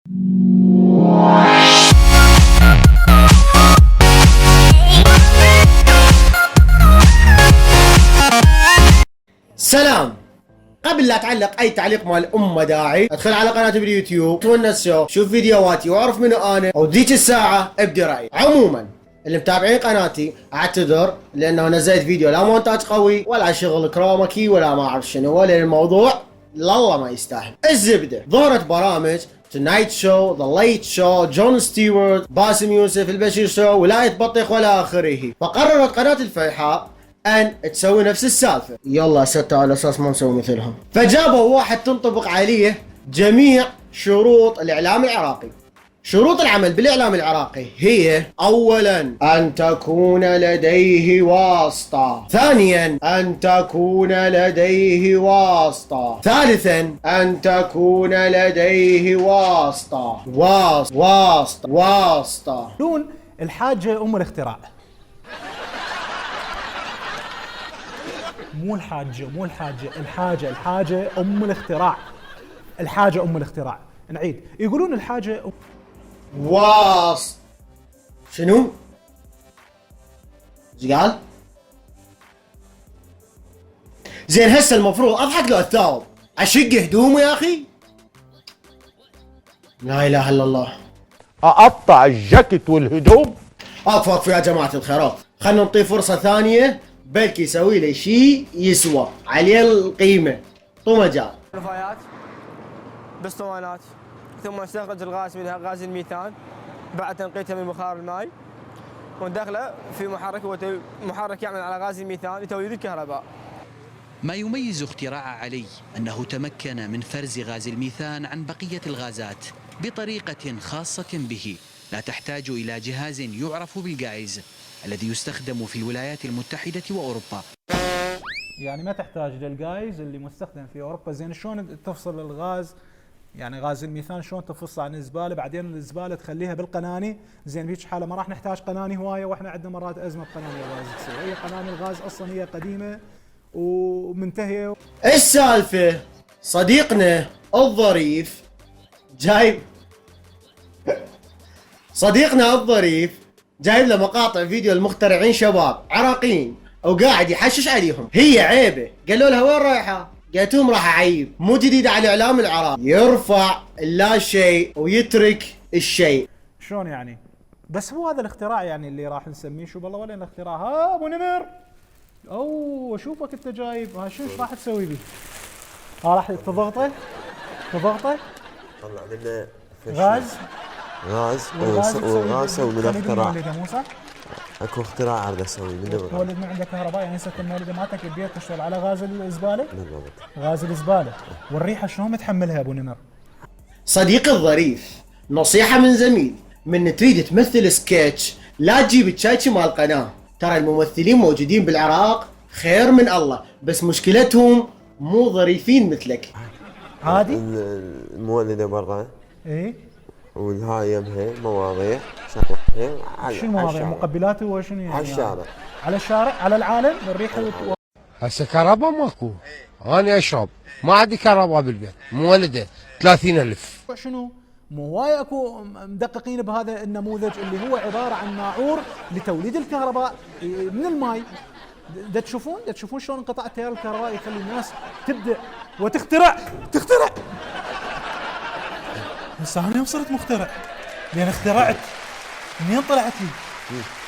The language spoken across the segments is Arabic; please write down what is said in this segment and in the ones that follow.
سلام. قبل لا تعلق اي تعليق مال امه داعي ادخل على قناتي باليوتيوب تونس شو، شوف فيديوهاتي واعرف منو انا، وذيك الساعه ابدي رايي. عموما اللي متابعين قناتي اعتذر لانه نزلت فيديو لا مونتاج قوي ولا شغل كروماكي ولا ما اعرف شنو، ولا الموضوع لله ما يستاهل. الزبده ظهرت برامج تونايت شو، ذا ليت شو، جون ستيوارت، باسم يوسف، البشير شو، ولاية بطيخ ولا اخره. فقررت قناة الفيحاء ان تسوي نفس السالفة. يلا ستة على اساس ما نسوي مثلهم. فجابوا واحد تنطبق عليه جميع شروط الاعلام العراقي. شروط العمل بالاعلام العراقي هي: اولا ان تكون لديه واسطة، ثانيا ان تكون لديه واسطة، ثالثا ان تكون لديه واسطة. واسطة دون الحاجة ام الاختراع. مو الحاجة الحاجة ام الاختراع. الحاجة ام الاختراع. نعيد، يقولون الحاجة شنو؟ ايش قال؟ زين هسه المفروض اضحك لو اتثاوب، اشق هدومه يا اخي؟ لا اله الا الله. اقطع الجاكيت والهدوم. اقف يا جماعة الخيرات، خلنا نعطيه فرصة ثانية بلكي يسوي لي شيء يسوى عليه القيمة. طو مجال. رفايات باسطوانات، ثم نستخرج الغاز منها، غاز الميثان، بعد تنقيته من بخار الماء وندخله في محرك يعمل على غاز الميثان لتوليد الكهرباء. ما يميز اختراع علي أنه تمكن من فرز غاز الميثان عن بقية الغازات بطريقة خاصة به، لا تحتاج إلى جهاز يعرف بالجايز الذي يستخدم في الولايات المتحدة وأوروبا. يعني ما تحتاج للجايز اللي مستخدم في اوروبا. زين شلون تفصل الغاز؟ يعني غاز الميثان شلون تفصل عن الزباله؟ بعدين الزباله تخليها بالقناني. زين بهيك حاله ما راح نحتاج قناني هوايه، واحنا عندنا مرات ازمه بقناني الغاز تصير. هي قناني الغاز اصلا هي قديمه ومنتهيه. ايش السالفه؟ صديقنا الظريف جايب جايب له مقاطع فيديو المخترعين شباب عراقيين وقاعد يحشش عليهم. هي عيبه. قالوا لها وين رايحه؟ قالت لهم راح اعيب. مو جديد على الاعلام العراقي، يرفع اللا شيء ويترك الشيء. شلون يعني؟ بس هو هذا الاختراع يعني اللي راح نسميه شو بالله ولا الاختراع. ها ابو نمر، او اشوفك انت جايب. ها شو راح تسوي به؟ ها راح تضغطه طلع لنا غاز وغاز سوي من اختراع. مو صح؟ اكو اختراع اريد اسوي من تولد من عندك كهرباء، يعني هسه المولده مالتك البيت تشتغل على غاز الزباله؟ بالضبط. غاز الزباله. والريحه شلون متحملها ابو نمر؟ صديقي الظريف، نصيحة من زميل، من تريد تمثل سكتش لا تجيب تشايشي مال قناة. ترى الممثلين موجودين بالعراق خير من الله، بس مشكلتهم مو ظريفين مثلك. عادي؟ المولده برا ايه؟ والهاي يمها مواضيع شرحها على شنو مواضيع؟ مقبلات وشنو يعني؟ على الشارع. على الشارع؟ على العالم؟ الريحه هسه كهرباء ماكو. انا اشرب، ما عندي كهرباء بالبيت، مولده 30,000. شنو؟ مو هواي اكو مدققين بهذا النموذج اللي هو عباره عن ناعور لتوليد الكهرباء من الماء. دا تشوفون شلون انقطاع التيار الكهربائي يخلي الناس تبدع وتخترع. بس انا يوم صرت مخترع لان اخترعت. منين طلعت لي؟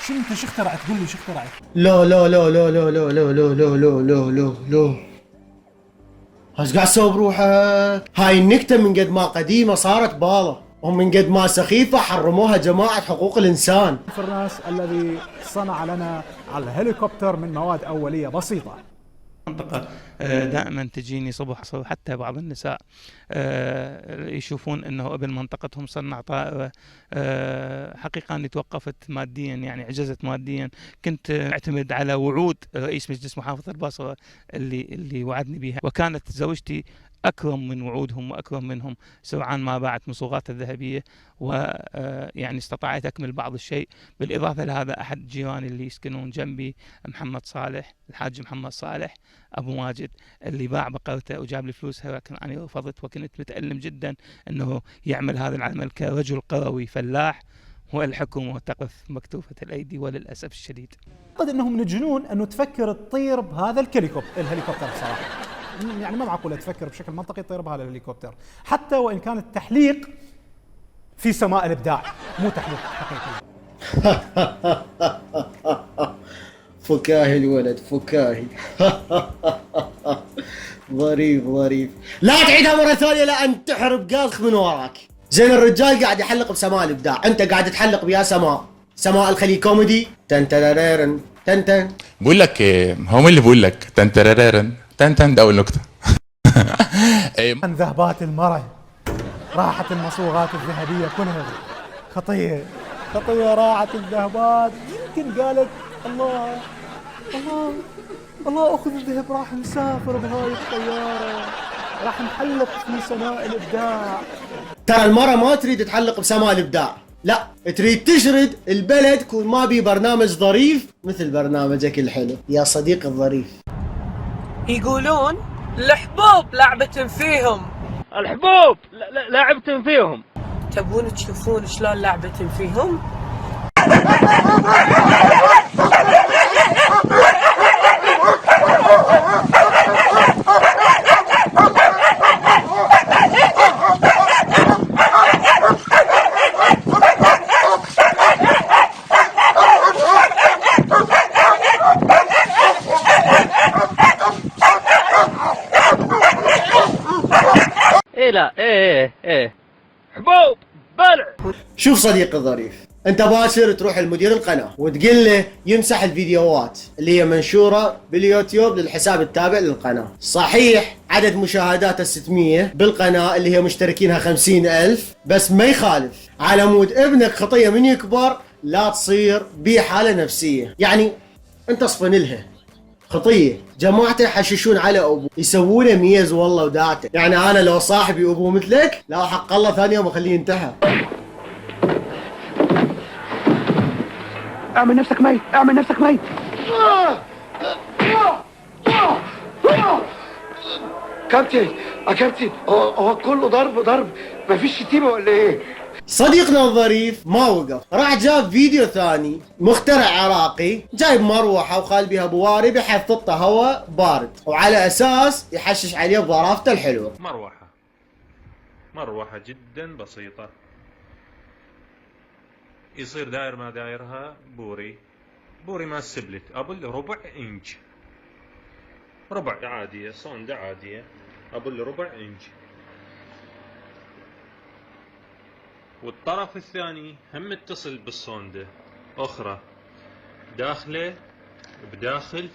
شنو انت شو اخترعت؟ قول لي شو اخترعت؟ لا ايش قاعد تسوي بروحك؟ هاي النكتة من قد ما قديمة صارت بالة، ومن قد ما سخيفة حرموها جماعة حقوق الإنسان. الناس الذي صنع لنا الهليكوبتر من مواد أولية بسيطة. منطقة دائما تجيني صبح حتى بعض النساء يشوفون انه ابن منطقتهم صنع طائرة. حقيقة اني توقفت ماديا، يعني عجزت ماديا. كنت اعتمد على وعود رئيس مجلس محافظة البصرة اللي وعدني بها، وكانت زوجتي أكرم من وعودهم وأكرم منهم، سرعان ما باعت مصوغات الذهبية ويعني استطاعت أكمل بعض الشيء. بالإضافة لهذا أحد جيراني اللي يسكنون جنبي محمد صالح، الحاج محمد صالح أبو ماجد، اللي باع بقرته وجاب لي فلوسها، لكن أنا رفضت وكنت متألم جدا أنه يعمل هذا العمل كرجل قروي فلاح والحكومة تقف مكتوفة الأيدي وللأسف الشديد. أعتقد أنهم من الجنون أنه تفكر تطير بهذا الهليكوبتر بصراحة، يعني ما معقولة تفكر بشكل منطقي تطير بهذا الهليكوبتر، حتى وإن كان التحليق في سماء الإبداع مو تحليق حقيقي. فكاهي الولد فكاهي. ظريف. لا تعيدها مرة ثانية لا انتحر بقاذخ من وراك. زين الرجال قاعد يحلق بسماء الابداع، انت قاعد تحلق بيا سماء الخليج كوميدي. تن ترارن تن تن. بقول لك هو مين اللي بقول لك تن ترارن تن تن؟ ده اول نكته. عن ذهبات المرة راحت المصوغات الذهبية كلها، خطية راحت الذهبات. يمكن قالت الله اخذ الذهب، راح نسافر بهاي الطيارة، راح نحلق في سماء الابداع. ترى المرة ما تريد تحلق بسماء الابداع، لا تريد تشرد البلد كون ما بي برنامج ظريف مثل برنامجك الحلو يا صديقي الظريف. يقولون الحبوب لعبة فيهم، لعبة فيهم. تبون تشوفون شلون لعبة فيهم؟ ايه حبوب بلع. شوف صديقي الظريف، انت باشر تروح لمدير القناة وتقول له يمسح الفيديوهات اللي هي منشورة باليوتيوب للحساب التابع للقناة. صحيح عدد مشاهداتها 600 بالقناة اللي هي مشتركينها 50,000، بس ما يخالف على مود ابنك خطية من يكبر لا تصير بيه حالة نفسية. يعني انت اصفن لها خطية، جماعته يحششون على ابوه، يسوونه ميز والله وداعته. يعني انا لو صاحبي ابوه مثلك لا حق الله ثاني يوم اخليه ينتهى. اعمل نفسك ميت. كابتن هو كله ضرب مفيش شتيمة ولا ايه؟ صديقنا الظريف ما وقف، راح جاب فيديو ثاني، مخترع عراقي جايب مروحة وخال بها بواري بحيث تطه هواء بارد، وعلى اساس يحشش عليه بظرافته الحلوة. مروحة جدا بسيطة، يصير داير ما دايرها بوري ما السبلت ابل ربع انج، ربع عادية، صندة عادية، ابل ربع انج. والطرف الثاني هم متصل بالصندة اخرى داخله بداخل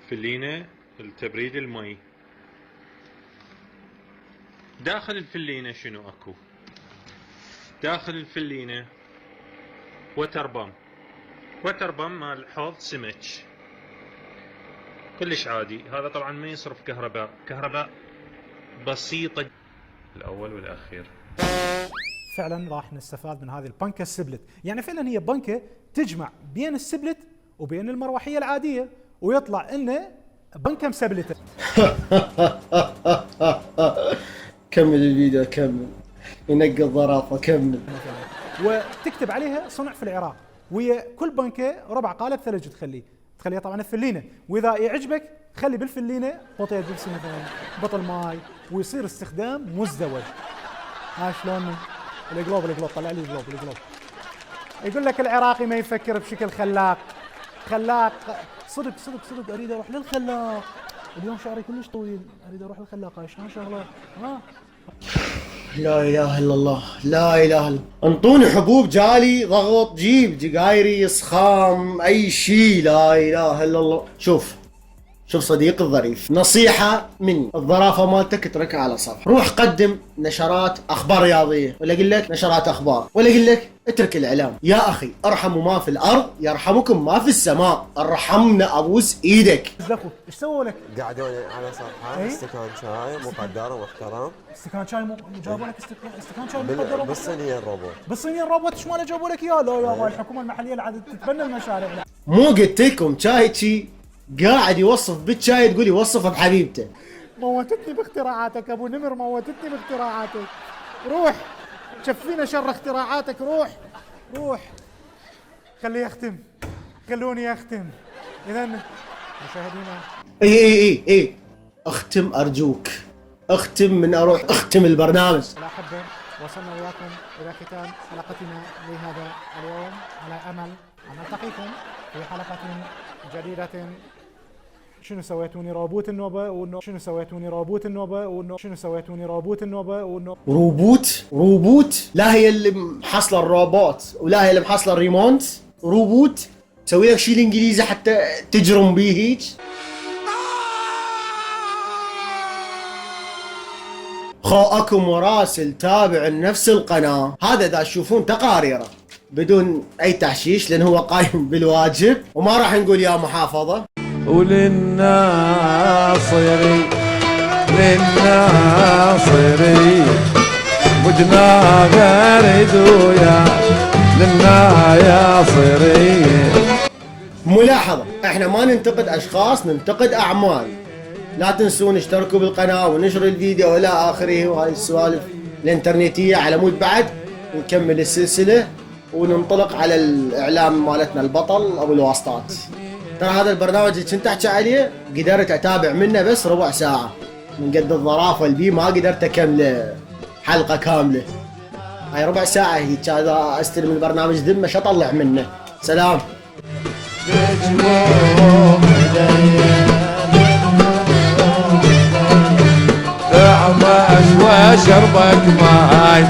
فلينة التبريد المي. داخل الفلينة شنو اكو؟ داخل الفلينة وتر بام مال حوض سمك كلش عادي. هذا طبعا ما يصرف كهرباء بسيطة الأول والأخير. فعلا راح نستفاد من هذه البنكة السبلت، يعني فعلا هي بنكة تجمع بين السبلت وبين المروحية العادية، ويطلع إنه بنكة مسبلتة. كمل الفيديو كمل، ينقي الظرافة كمل. وتكتب عليها صنع في العراق، وهي كل بنكة ربع قالب ثلج تخليها طبعا الفلينة، واذا يعجبك خلي بالفلينة بطيء بيبسي مثلا بطل ماي، ويصير استخدام مزدوج. ها شلون القلوب طلع لي القلوب. يقول لك العراقي ما يفكر بشكل خلاق صدق اريد اروح للخلاق اليوم، شعري كلش طويل، اريد اروح للخلاق. شلون شغله لا اله الا الله، لا اله الا الله. انطوني حبوب جالي ضغط، جيب جقايري صخام اي شيء، لا اله الا الله. شوف صديقي الظريف، نصيحة مني، الظرافة مالتك اتركها على صف، روح قدم نشرات اخبار رياضية، ولا اقول لك نشرات اخبار، ولا اقول لك اترك الاعلام. يا اخي ارحموا ما في الارض يرحمكم ما في السماء، ارحمنا ابوس ايدك. ايش سووا لك؟ قعدوني على صفحة استكان شاي مقدر ومحترم. استكان شاي جابوا لك استكان شاي مقدر بالصينية الروبوت. بالصينية الروبوت ايش ماله جابوا لك اياه؟ لا يا مال الحكومة المحلية اللي عاد تتبنى المشاريع. مو قلت لكم شايتشي قاعد يوصف بالشاي تقول يوصف بحبيبته. موتتني باختراعاتك ابو نمر، موتتني باختراعاتك. روح شفينا شر اختراعاتك، روح خليه يختم، خلوني اختم. اذا مشاهدينا اي اختم ارجوك، اختم من اروح اختم البرنامج. الأحبة وصلنا وياكم الى ختام حلقتنا لهذا اليوم، على امل ان نلتقيكم في حلقة جديدة. شنو سويتوني رابوت النوبة شنو سويتوني رابوت النوبة شنو سويتوني رابوت النوبة روبوت لا هي اللي محصلة الروبوت ولا هي اللي محصلة الريمونت. روبوت تسوي لك شيء الانجليزي حتى تجرم بيه هيك. اكو مراسل تابع لنفس القناة، هذا اذا تشوفون تقاريره بدون اي تحشيش لان هو قايم بالواجب، وما راح نقول يا محافظة. وللناصري بدنا غرد ويا للناصري. ملاحظة، احنا ما ننتقد اشخاص، ننتقد اعمال. لا تنسون اشتركوا بالقناة ونشروا الفيديو الى اخره، وهاي السوالف الانترنتية على مود بعد نكمل السلسلة وننطلق على الاعلام مالتنا البطل ابو الواسطات. ترى هذا البرنامج اللي كنت احكي عليه قدرت اتابع منه بس ربع ساعة من قد الظرافة اللي بيه، ما قدرت اكمله حلقة كاملة. هاي ربع ساعة هيك هذا استلم البرنامج ذمة شو اطلع منه. سلام. اعمش وشربك ماي